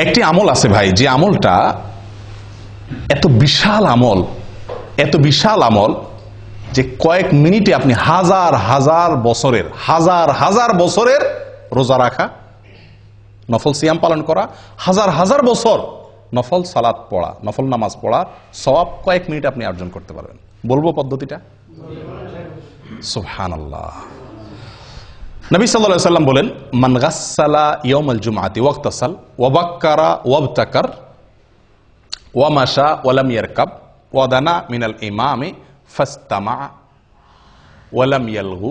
একটি আমল আছে ভাই, যে আমলটা এত বিশাল আমল যে কয়েক মিনিটে আপনি হাজার হাজার বছরের রোজা রাখা, নফল সিয়াম পালন করা, হাজার বছর নফল সালাত পড়া, নফল নামাজ পড়া সওয়াব কয়েক মিনিট আপনি অর্জন করতে পারবেন। বলবো পদ্ধতিটা? সুবহানাল্লাহ। নবী সাল্লাল্লাহু আলাইহি ওয়াসাল্লাম বলেন, মান গাসসালা ইয়াউমাল জুমআতি ওয়াক্তাসাল ওয়া বাক্কারা ওয়াবতাকার ওয়া মাশা ওয়া লাম ইয়ারকাব ওয়া দানা মিনাল ইমামি ফাস্তামা ওয়া লাম ইয়ালগু।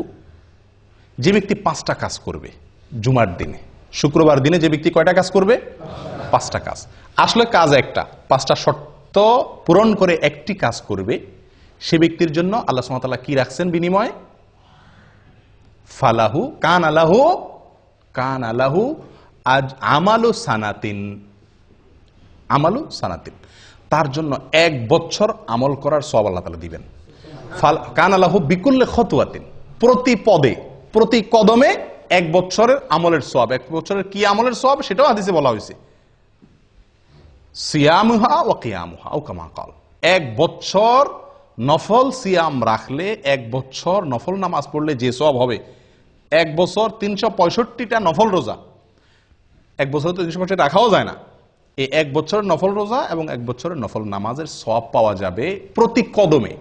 যে ব্যক্তি 5টা কাজ করবে জুমার দিনে, শুক্রবার দিনে যে ব্যক্তি কয়টা কাজ করবে? 5টা কাজ। আসলে কাজ একটা, 5টা শর্ত পূরণ করে একটি কাজ করবে, সে ব্যক্তির জন্য আল্লাহ সুবহানাহু ওয়া তাআলা কি রাখছেন বিনিময়ে? ফালাহু কান আলাহু আজ আমালু সানাতিন, তার জন্য 1 বছর আমল করার সওয়াব আল্লাহ তাআলা দিবেন। কান আলাহু বিকুল্লি খতওয়াতিন, প্রতি পদে প্রতি কদমে 1 বছরের আমলের সওয়াব। 1 বছরের কি আমলের সওয়াব সেটাও হাদিসে বলা হয়েছে, সিয়ামুহা ওয়া কিয়ামুহা আও কামা ক্বাল। 1 বছর নফল সিয়াম রাখলে, 1 বছর নফল নামাজ পড়লে যে সওয়াব হবে, 1 বছর 365টা নফল রোজা, 1 বছর তো 365 রাখাও যায় না, এই 1 বছরের নফল রোজা এবং 1 বছরের নফল নামাজের সওয়াব পাওয়া যাবে প্রতি কদমে।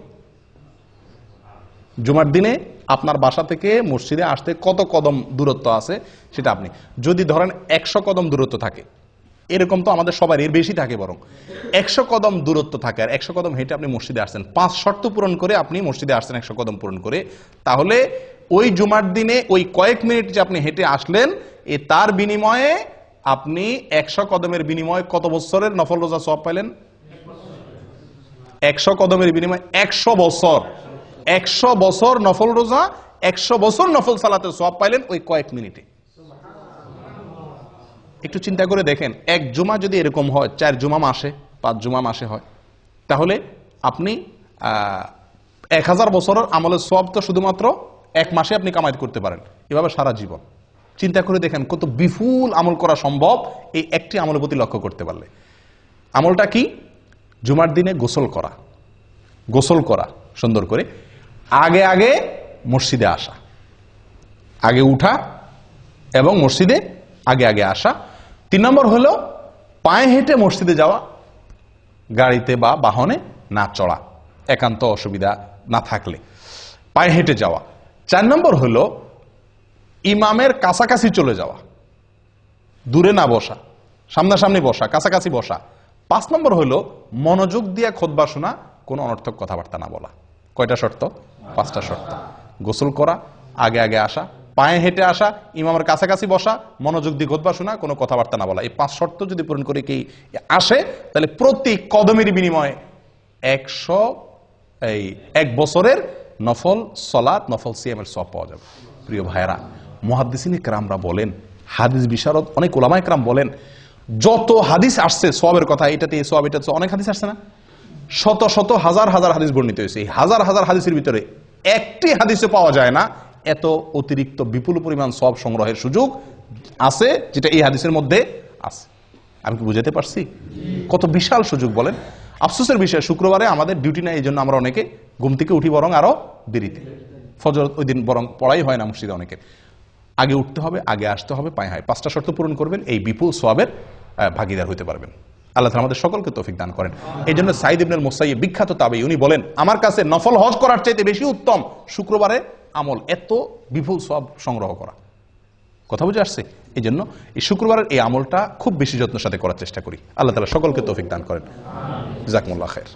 জুমার দিনে আপনার বাসা থেকে মসজিদে আসতে কত কদম দূরত্ব আছে সেটা আপনি যদি ধরেন 100 কদম দূরত্ব থাকে, এরকম তো আমাদের সবার এর বেশি থাকে, বরং 100 কদম দূরত্ব থাকে, আর 100 কদম হেঁটে আপনি মসজিদে আসছেন, 5 শর্ত পূরণ করে আপনি মসজিদে আসছেন 100 কদম পূরণ করে, তাহলে ওই জুমার দিনে ওই কয়েক মিনিট যে আপনি হেঁটে আসলেন, তার বিনিময়ে আপনি 100 কদমের বিনিময়ে কত বছরের নফল রোজা সওয়াব পাইলেন? 100 কদমের বিনিময়ে 100 বছর, 100 বছর নফল রোজা, 100 বছর নফল সালাতের সওয়াব পাইলেন ওই কয়েক মিনিটে। একটু চিন্তা করে দেখেন, 1 জুমা যদি এরকম হয়, 4 জুমা মাসে, 5 জুমা মাসে হয়, তাহলে আপনি 1000 বছরের আমলের সওয়াব তো শুধুমাত্র 1 মাসে আপনি কামাই করতে পারেন, এভাবে সারা জীবন। চিন্তা করে দেখেন কত বিপুল আমল করা সম্ভব এই একটি আমলের প্রতি লক্ষ্য করতে পারলে। আমলটা কি? জুমার দিনে গোসল করা সুন্দর করে, আগে মসজিদে আসা, আগে উঠা এবং মসজিদে আগে আসা। 3 নম্বর হলো পায়ে হেঁটে মসজিদে যাওয়া, গাড়িতে বা বাহনে না চড়া, একান্ত অসুবিধা না থাকলে পায়ে হেঁটে যাওয়া। 4 নম্বর হলো ইমামের কাছাকাছি চলে যাওয়া, দূরে না বসা, সামনাসামনি বসা, কাছাকাছি বসা। 5 নম্বর হলো মনোযোগ দিয়ে খুতবা শোনা, কোনো অনর্থক কথাবার্তা না বলা। কয়টা শর্ত? 5টা শর্ত। গোসল করা, আগে আসা, পায়ে হেঁটে আসা, ইমামের কাছাকাছি বসা, মনোযোগ দিয়ে খুতবা শোনা, কোনো কথাবার্তা না বলা। এই 5 শর্ত যদি পূরণ করে কি আসে, তাহলে প্রতি কদমের বিনিময়ে 1 বছরের নফল সালাত, নফল সিয়ামের সওয়াব পাওয়া যাবে। প্রিয় ভাইরা, মুহাদ্দিসিন কেরামরা বলেন, হাদিস বিশারদ অনেক উলামায়ে কেরাম বলেন, যত হাদিস আসছে সওয়াবের কথা, এটাতে এই সওয়াব, এটাতে অনেক হাদিস আসছে না, শত হাজার হাদিস বর্ণিত হয়েছে। এই হাজার হাদিসের ভিতরে একটি হাদিসে পাওয়া যায় না এত অতিরিক্ত বিপুল পরিমাণ সওয়াব সংগ্রহের সুযোগ আছে যেটা এই হাদিসের মধ্যে আছে। আমি কি বুঝাতে পারছি? কত বিশাল সুযোগ বলেন। আফসোসের বিষয়, শুক্রবারে আমাদের ডিউটি নাই, এই জন্য আমরা অনেকে ঘুম থেকে উঠি বরং আরো দেরিতে, ফজর ওই দিন বরং পড়াই হয় না মসজিদে অনেকের। আগে উঠতে হবে, আগে আসতে হবে, পায়ে হয়। 5টা শর্ত পূরণ করবেন, এই বিপুল সওয়াবের ভাগীদার হতে পারবেন। আল্লাহ তাআলা আমাদের সকলকে তৌফিক দান করেন। এই জন্য সাঈদ ইবনুল মুসাইয়্যিব, বিখ্যাত তাবেঈ, উনি বলেন, আমার কাছে নফল হজ করার চাইতে বেশি উত্তম শুক্রবারে আমল, এত বিপুল সওয়াব সংগ্রহ করা। কথা বুঝে আসছে? এই জন্য এই শুক্রবারের এই আমলটা খুব বেশি যত্নের সাথে করার চেষ্টা করি। আল্লাহ তাআলা সকলকে তৌফিক দান করেন। জাযাকুমুল্লাহ খায়র।